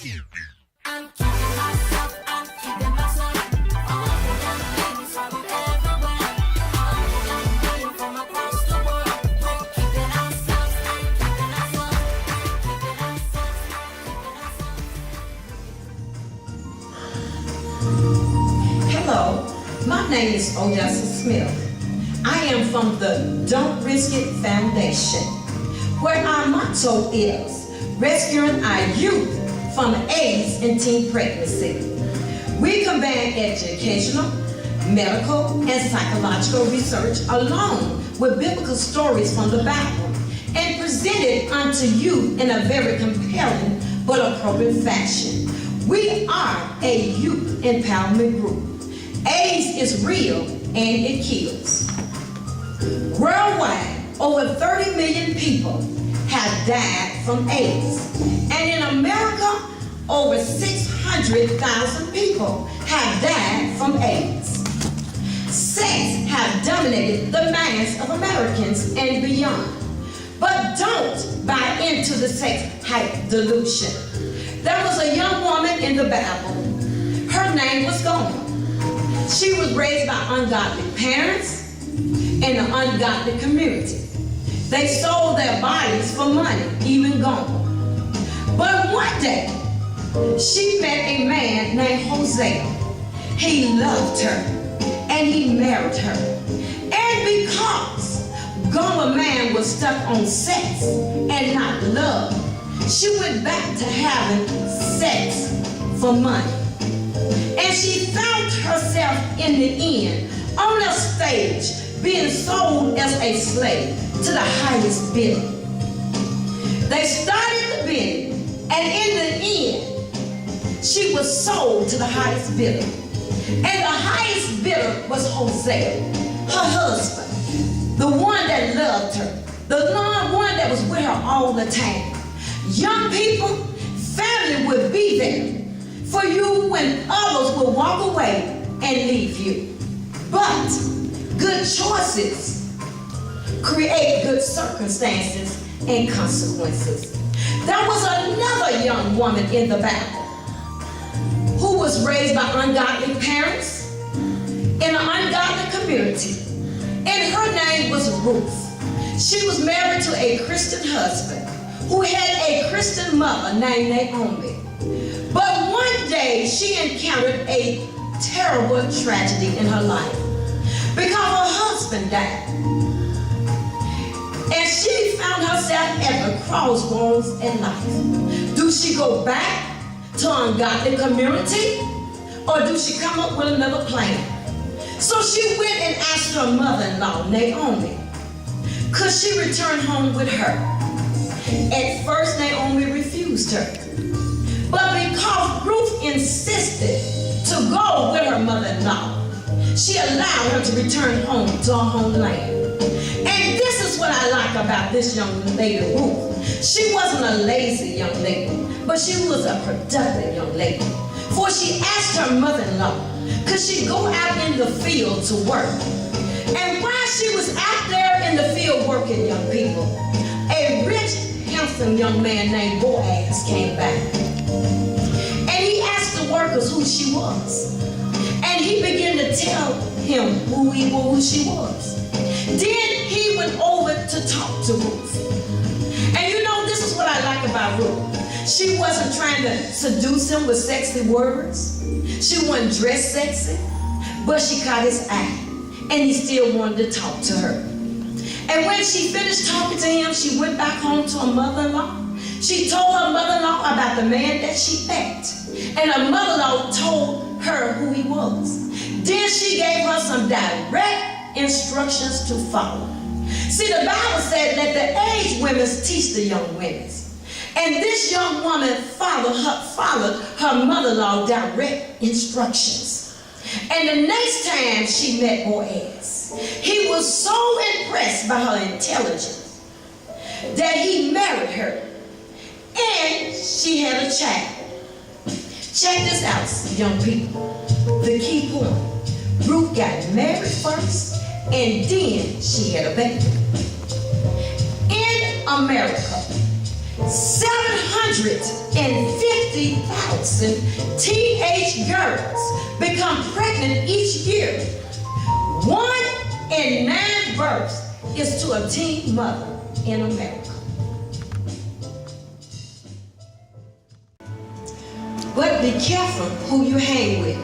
I'm keeping myself, I'm keeping myself. All the young ladies from everywhere. All the young men from across the world. We're keeping ourselves, keeping ourselves, keeping ourselves, keeping ourselves. Hello, my name is Odessa Smith. I am from the Don't Risk It Foundation, where our motto is rescuing our youth from AIDS and teen pregnancy. We combine educational, medical, and psychological research along with biblical stories from the Bible and present it unto you in a very compelling but appropriate fashion. We are a youth empowerment group. AIDS is real and it kills. Worldwide, over 30 million people have died from AIDS. And in America, over 600,000 people have died from AIDS. Sex has dominated the minds of Americans and beyond. But don't buy into the sex hype delusion. There was a young woman in the Bible. Her name was Gomer. She was raised by ungodly parents in an ungodly community. They sold their bodies for money, even Gomer. But one day, she met a man named Hosea. He loved her, and he married her. And because Gomer man was stuck on sex and not love, she went back to having sex for money. And she found herself in the end on a stage being sold as a slave to the highest bidder. They started the bidding, and in the end, she was sold to the highest bidder. And the highest bidder was Hosea, her husband, the one that loved her, the one that was with her all the time. Young people, family will be there for you when others will walk away and leave you. But good choices create good circumstances and consequences. There was another young woman in the Bible who was raised by ungodly parents in an ungodly community. And her name was Ruth. She was married to a Christian husband who had a Christian mother named Naomi. But one day she encountered a terrible tragedy in her life because her husband died. And she found herself at the crossroads in life. Do she go back to ungodly community, or do she come up with another plan? So she went and asked her mother-in-law, Naomi, could she return home with her? At first, Naomi refused her. But because Ruth insisted to go with her mother-in-law, she allowed her to return home to her homeland. And this is what I like about this young lady, Ruth. She wasn't a lazy young lady, but she was a productive young lady. For she asked her mother-in-law, could she go out in the field to work? And while she was out there in the field working, young people, a rich, handsome young man named Boaz came back. And he asked the workers who she was. And he began to tell him who she was. Then he went over to talk to Ruth. And you know, this is what I like about Ruth. She wasn't trying to seduce him with sexy words. She wasn't dressed sexy, but she caught his eye. And he still wanted to talk to her. And when she finished talking to him, she went back home to her mother-in-law. She told her mother-in-law about the man that she met. And her mother-in-law told her who he was. Then she gave her some direct instructions to follow. See, the Bible said, let the aged women teach the young women. And this young woman followed her mother-in-law direct instructions. And the next time she met Boaz, he was so impressed by her intelligence that he married her. And she had a child. Check this out, young people. The key point. Ruth got married first, and then she had a baby. In America, 750,000 teenage girls become pregnant each year. 1 in 9 births is to a teen mother in America. But be careful who you hang with.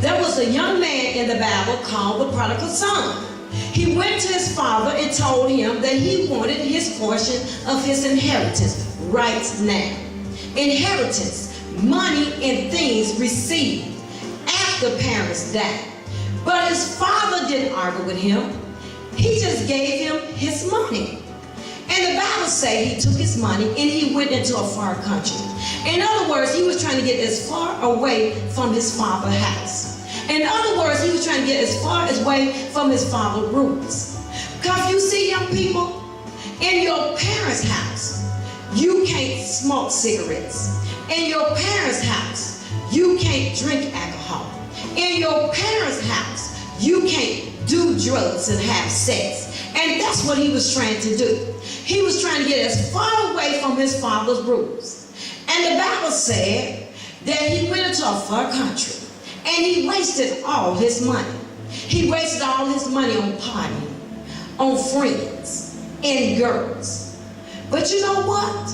There was a young man in the Bible called the prodigal son. He went to his father and told him that he wanted his portion of his inheritance right now. Inheritance, money and things received after parents died. But his father didn't argue with him. He just gave him his money. And the Bible says he took his money and he went into a far country. In other words, he was trying to get as far away from his father's house. In other words, he was trying to get as far away from his father's roots. Because you see, young people, in your parents' house, you can't smoke cigarettes. In your parents' house, you can't drink alcohol. In your parents' house, you can't do drugs and have sex. And that's what he was trying to do. He was trying to get as far away from his father's rules. And the Bible said that he went into a far country and he wasted all his money. He wasted all his money on partying, on friends, and girls. But you know what?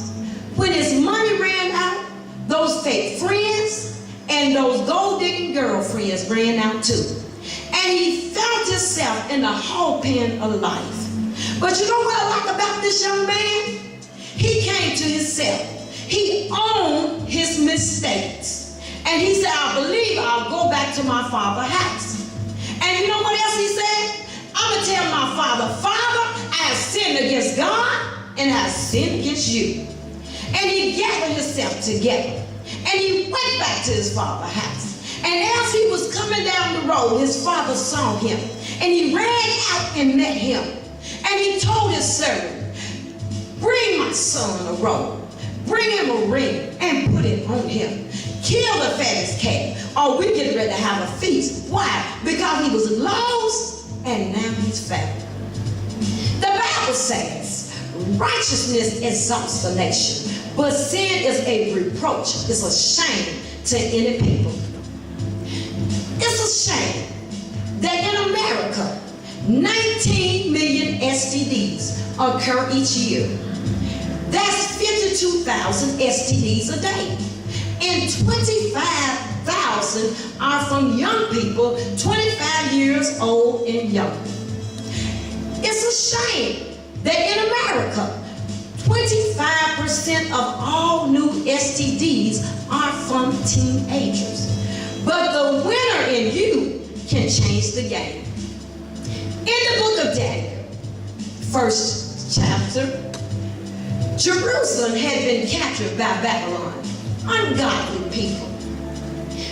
When his money ran out, those fake friends and those gold-digging girlfriends ran out too. And he found himself in the hog pen of life. But you know what I like about this young man? He came to himself. He owned his mistakes. And he said, I believe I'll go back to my father's house. And you know what else he said? I'm going to tell my father, Father, I have sinned against God and I have sinned against you. And he gathered himself together. And he went back to his father's house. And as he was coming down the road, his father saw him. And he ran out and met him. And he told his servant, bring my son a robe. Bring him a ring and put it on him. Kill the fattest calf, or we're getting ready to have a feast. Why? Because he was lost and now he's found. The Bible says, righteousness exalts the nation, but sin is a reproach. It's a shame to any people. It's a shame that in America, 19 million STDs occur each year. That's 52,000 STDs a day. And 25,000 are from young people, 25 years old and younger. It's a shame that in America, 25% of all new STDs are from teenagers. But the winner in you can change the game. In the book of Daniel, 1st chapter, Jerusalem had been captured by Babylon, ungodly people.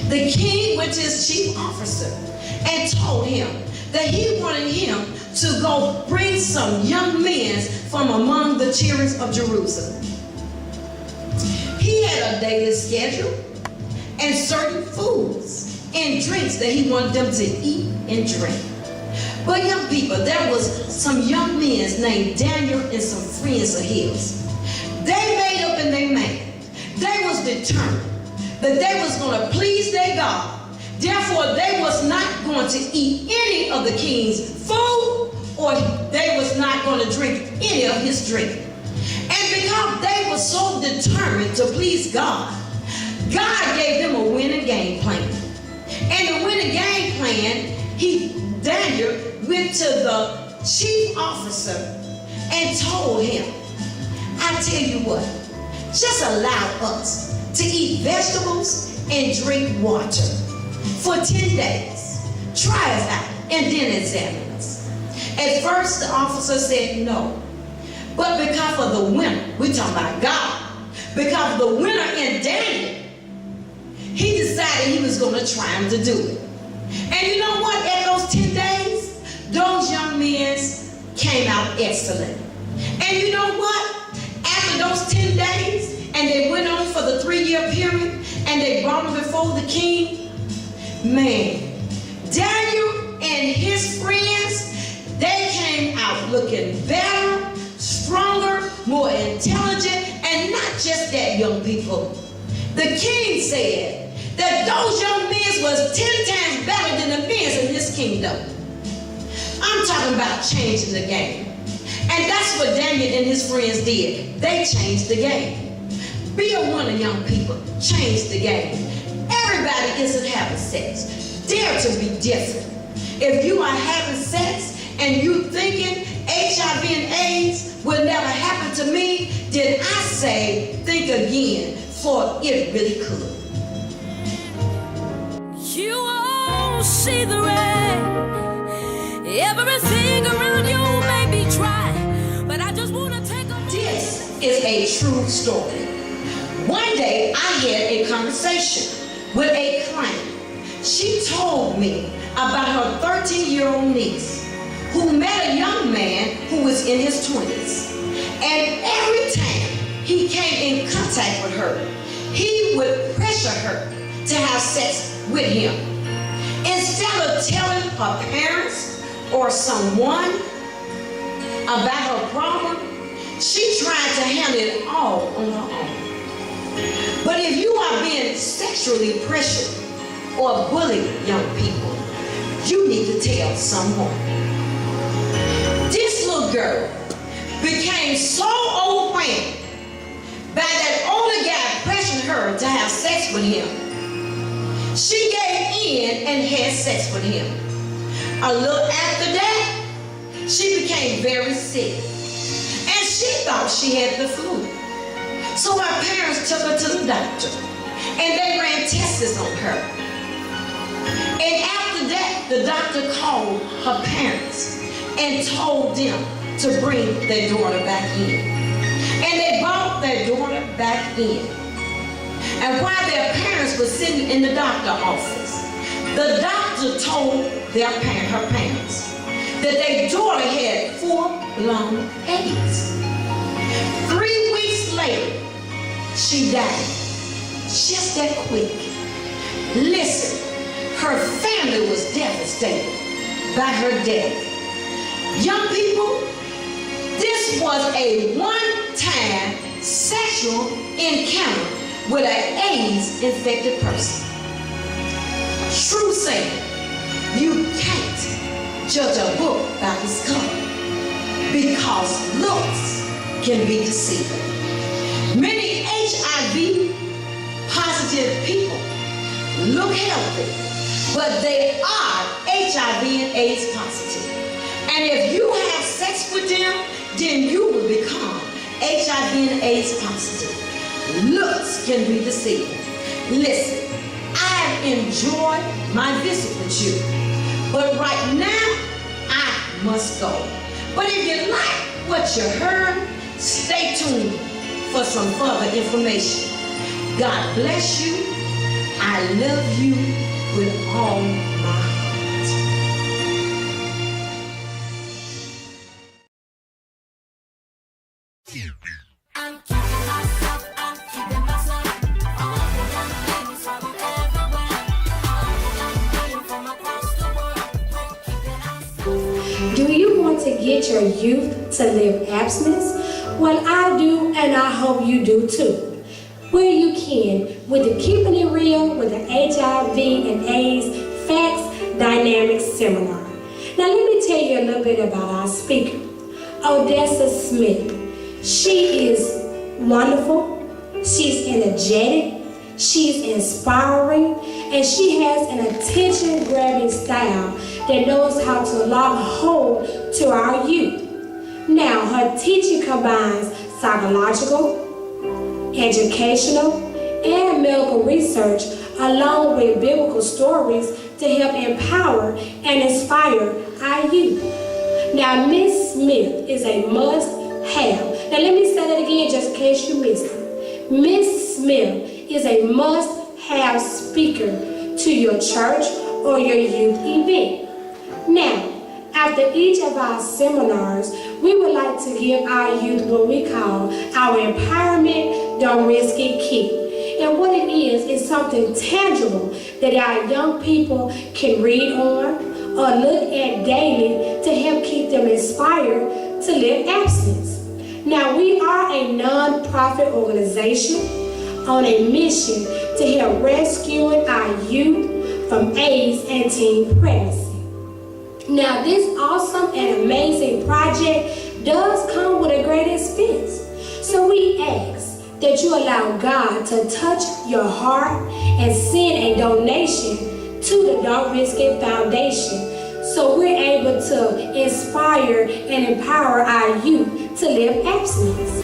The king went to his chief officer and told him that he wanted him to go bring some young men from among the children of Jerusalem. He had a daily schedule and certain foods and drinks that he wanted them to eat and drink. But young people, there was some young men named Daniel and some friends of his. They made up in their mind. They was determined that they was going to please their God. Therefore, they was not going to eat any of the king's food, or they was not going to drink any of his drink. And because they were so determined to please God, God gave them a winning game plan. And the winning game plan, Daniel went to the chief officer and told him, I tell you what, just allow us to eat vegetables and drink water for 10 days. Try us out and then examine us. At first, the officer said no. But because of the winner, we're talking about God, because of the winner in Daniel, he decided he was going to try him to do it. And you know what? At those 10 days, those young men came out excellent. And you know what? After those 10 days, and they went on for the 3-year period, and they brought him before the king, man, Daniel and his friends, they came out looking better, stronger, more intelligent, and just that, young people. The king said that those young men was 10 times better than the men in his kingdom. I'm talking about changing the game. And that's what Daniel and his friends did. They changed the game. Be a winner, young people. Change the game. Everybody isn't having sex. Dare to be different. If you are having sex and you thinking HIV and AIDS will never happen to me, then I say think again, for it really could. You won't see the rain. Everything around you may be dry, but I just want to take a... This is a true story. One day I had a conversation with a client. She told me about her 13-year-old niece who met a young man who was in his 20s. And every time he came in contact with her, he would pressure her to have sex with him. Instead of telling her parents or someone about her problem, she tried to handle it all on her own. But if you are being sexually pressured or bullied, young people, you need to tell someone. This little girl became so overwhelmed by that older guy pressuring her to have sex with him. She gave in and had sex with him. A little after that, she became very sick. And she thought she had the flu. So her parents took her to the doctor. And they ran tests on her. And after that, the doctor called her parents and told them to bring their daughter back in. And they brought their daughter back in. And while their parents were sitting in the doctor's office, the doctor told her parents that their daughter had full-blown AIDS. 3 weeks later, she died. Just that quick. Listen, her family was devastated by her death. Young people, this was a one-time sexual encounter with an AIDS-infected person. True saying, you can't judge a book by its cover because looks can be deceiving. Many HIV-positive people look healthy, but they are HIV and AIDS positive. And if you have sex with them, then you will become HIV and AIDS positive. Looks can be deceiving. Listen, I've enjoyed my visit with you, but right now, I must go. But if you like what you heard, stay tuned for some further information. God bless you. I love you with all my heart. I'm keeping myself, I'm keeping myself. All the young ladies from everywhere. All the young ladies from across the world. We're keeping ourselves. Do you want to get your youth to live abstinence? Well, I do, and I hope you do too. Where you can, with the Keeping It Real with the HIV and AIDS Facts Dynamics Seminar. Now let me tell you a little bit about our speaker, Odessa Smith. She is wonderful, she's energetic, she's inspiring, and she has an attention-grabbing style that knows how to lock hold to our youth. Now, her teaching combines psychological, educational, and medical research along with biblical stories to help empower and inspire our youth. Now, Miss Smith is a must-have. Now, let me say that again just in case you missed it. Miss Smith is a must-have speaker to your church or your youth event. Now, after each of our seminars, we would like to give our youth what we call our Empowerment Don't Risk It kit. And what it is something tangible that our young people can read on or look at daily to help keep them inspired to live abstinence. Now, we are a non-profit organization on a mission to help rescuing our youth from AIDS and teen pregnancy. Now, this awesome and amazing project does come with a great expense. So we ask that you allow God to touch your heart and send a donation to the Don't Risk It Foundation, so we're able to inspire and empower our youth to live abstinence.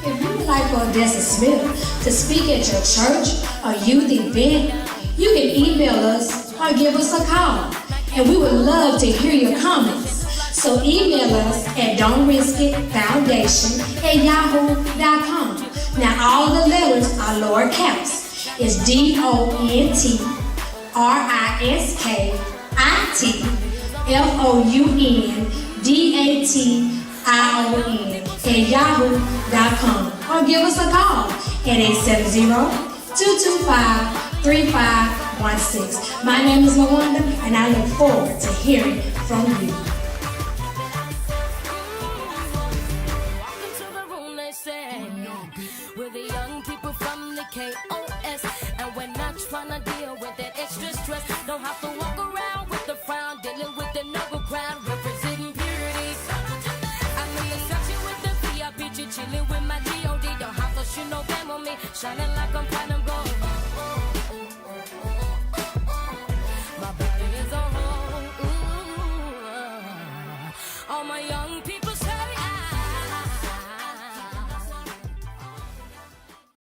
If you would like for Odessa Smith to speak at your church or youth event, you can email us or give us a call, and we would love to hear your comments. So email us at don'triskitfoundation@yahoo.com. Now all the letters are lowercase. It's DON'TriskitFoundation@yahoo.com, or give us a call at 870-225-3516. My name is Lawanda, and I look forward to hearing from you.